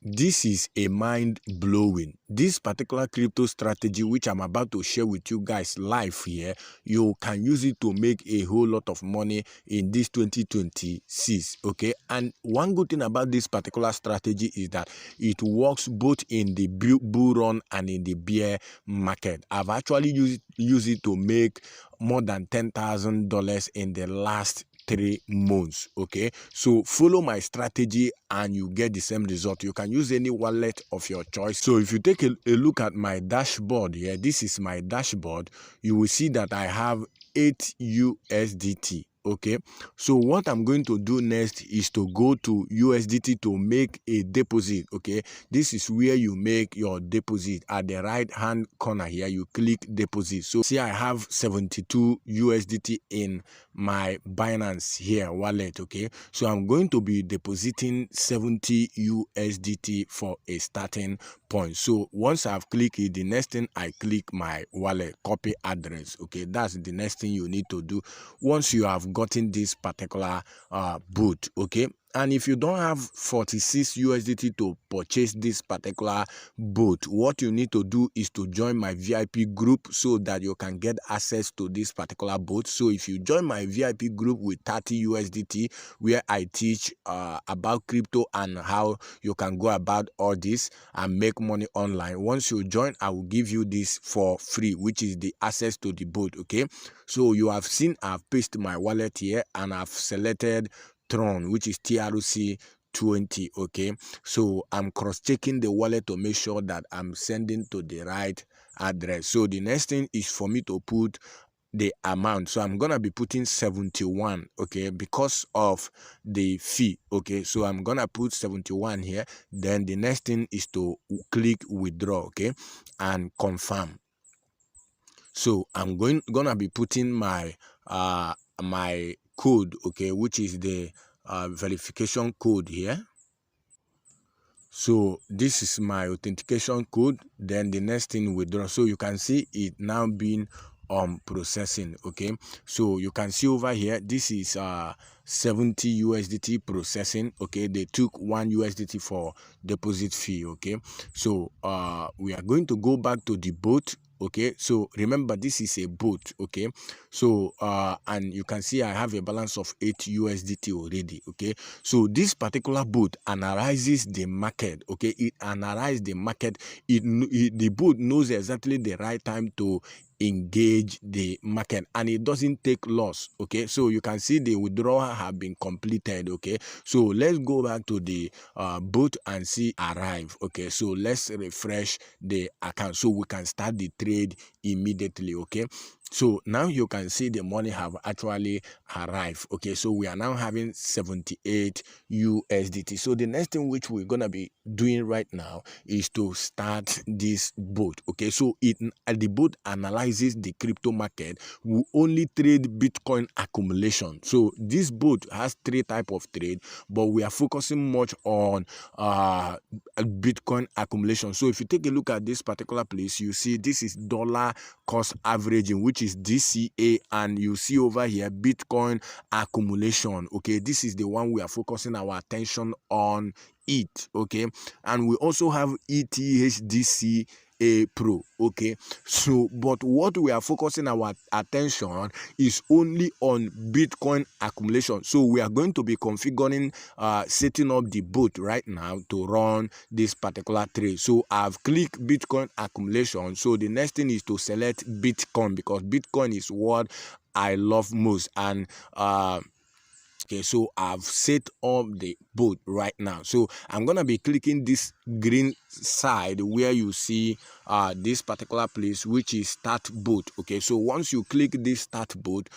this is a mind-blowing. This particular crypto strategy which I'm about to share with you guys live here, you can use it to make a whole lot of money in this 2026. Okay, and one good thing about this particular strategy is that it works both in the bull run and in the bear market. I've actually used it to make more than $10,000 in the last 3 months. Okay, so follow my strategy and you get the same result. You can use any wallet of your choice. So if you take a look at my dashboard here, this is my dashboard, you will see that I have 8 USDT. Okay, so what I'm going to do next is to go to USDT to make a deposit. Okay, this is where you make your deposit. At the right hand corner here, you click deposit. So see, I have 72 USDT in my Binance here wallet. Okay, so I'm going to be depositing 70 USDT for a starting point. So once I've clicked it, the next thing I click my wallet copy address. Okay, that's the next thing you need to do once you have gotten this particular boot. Okay, and if you don't have 46 USDT to purchase this particular boot, what you need to do is to join my VIP group so that you can get access to this particular boot. So if you join my VIP group with 30 USDT, where I teach about crypto and how you can go about all this and make money online, once you join, I will give you this for free, which is the access to the boot. Okay, so you have seen I've pasted my wallet here and I've selected Tron, which is TRC20. Okay, so I'm cross-checking the wallet to make sure that I'm sending to the right address. So the next thing is for me to put the amount. So I'm gonna be putting 71. Okay, because of the fee. Okay, so I'm gonna put 71 here. Then the next thing is to click withdraw. Okay, and confirm. So I'm gonna be putting my my code, okay, which is the verification code here. So this is my authentication code. Then the next thing, withdraw. So you can see it now being processing. Okay, so you can see over here, this is 70 USDT processing. Okay, they took 1 USDT for deposit fee. Okay, so we are going to go back to the boat. Okay, so remember this is a boat. Okay, so and you can see I have a balance of 8 USDT already. Okay, so this particular boat analyzes the market. Okay, it analyzes the market. The boat knows exactly the right time to engage the market, and it doesn't take loss. Okay, so you can see the withdrawal have been completed. Okay, so let's go back to the boat and see arrive. Okay, so let's refresh the account so we can start the trade immediately. Okay, so now you can see the money have actually arrived. Okay, so we are now having 78 USDT. So the next thing which we're gonna be doing right now is to start this boat. Okay, so the boat analyzes the crypto market. We only trade Bitcoin accumulation. So this boat has 3 types of trade, but we are focusing much on Bitcoin accumulation. So if you take a look at this particular place, you see this is dollar cost averaging, which is DCA, and you see over here Bitcoin accumulation. Okay, this is the one we are focusing our attention on it. Okay, and we also have ETHDC Pro. Okay, so but what we are focusing our attention is only on Bitcoin accumulation. So we are going to be configuring setting up the bot right now to run this particular trade. So I've clicked Bitcoin accumulation. So the next thing is to select Bitcoin, because Bitcoin is what I love most. And okay, so I've set up the bot right now. So I'm gonna be clicking this green side where you see this particular place, which is start bot. Okay, so once you click this start bot,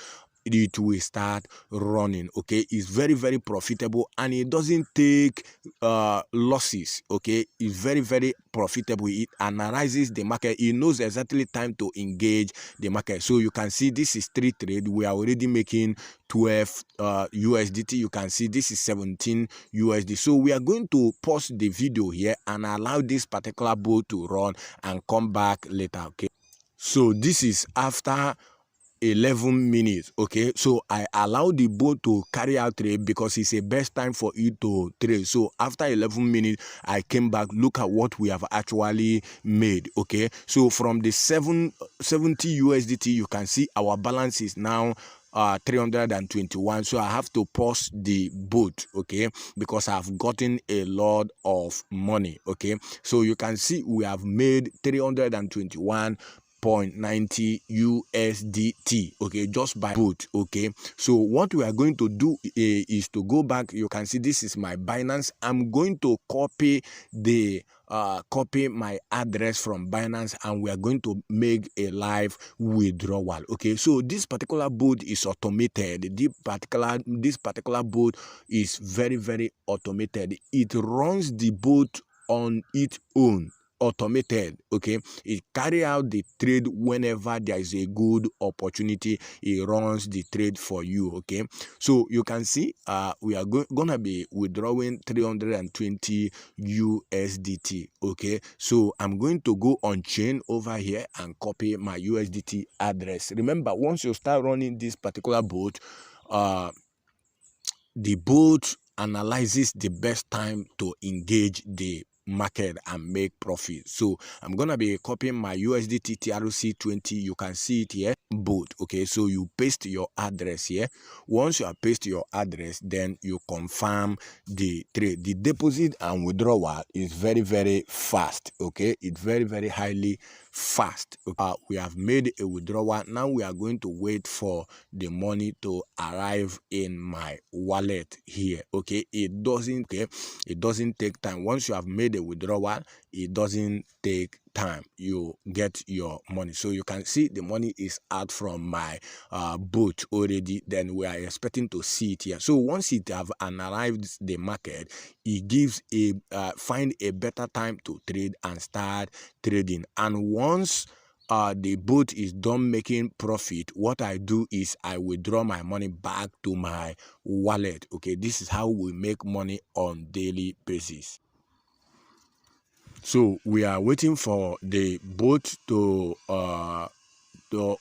it will start running. Okay, it's very, very profitable and it doesn't take losses. Okay, it's very, very profitable. It analyzes the market. It knows exactly time to engage the market. So you can see this is 3 trade. We are already making 12 USDT. You can see this is 17 USD. So we are going to pause the video here and allow this particular bot to run and come back later. Okay, so this is after 11 minutes. Okay, so I allow the bot to carry out trade because it's a best time for it to trade. So after 11 minutes, I came back. Look at what we have actually made. Okay, so from the 770 USDT, you can see our balance is now 321. So I have to pause the boat, okay, because I've gotten a lot of money. Okay, so you can see we have made 321.90 USDT, okay, just by boot. Okay, so what we are going to do is to go back. You can see this is my Binance. I'm going to copy my address from Binance, and we are going to make a live withdrawal. Okay, so this particular boot is automated. This particular boot is very automated. It runs the boot on its own, automated. Okay, it carry out the trade whenever there is a good opportunity. It runs the trade for you. Okay, so you can see we are gonna be withdrawing 320 USDT. Okay, so I'm going to go on chain over here and copy my USDT address. Remember, once you start running this particular bot, the bot analyzes the best time to engage the market and make profit. So I'm gonna be copying my USDT TRC20. You can see it here, bot. Okay, so you paste your address here. Once you have pasted your address, then you confirm the trade. The deposit and withdrawal is very fast. Okay, it's very highly fast. We have made a withdrawal. Now we are going to wait for the money to arrive in my wallet here. Okay, it doesn't take time. Once you have made a withdrawal, it doesn't take time. You get your money. So you can see the money is out from my boat already. Then we are expecting to see it here. So once it have arrived the market, it gives a find a better time to trade and start trading. And once the bot is done making profit, what I do is I withdraw my money back to my wallet. Okay, this is how we make money on daily basis. So we are waiting for the bot to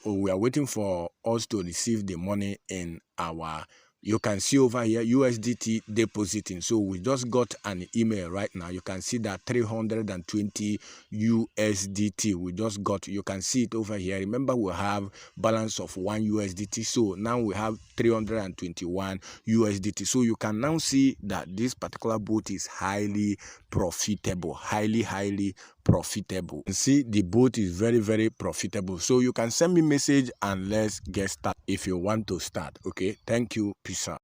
we are waiting for us to receive the money in our, you can see over here, USDT depositing. So we just got an email right now. You can see that 320 USDT we just got. You can see it over here. Remember, we have balance of 1 USDT. So now we have 321 USDT. So you can now see that this particular bot is highly profitable, highly profitable. You see the bot is very profitable. So you can send me message and let's get started if you want to start. Okay, thank you. Peace out.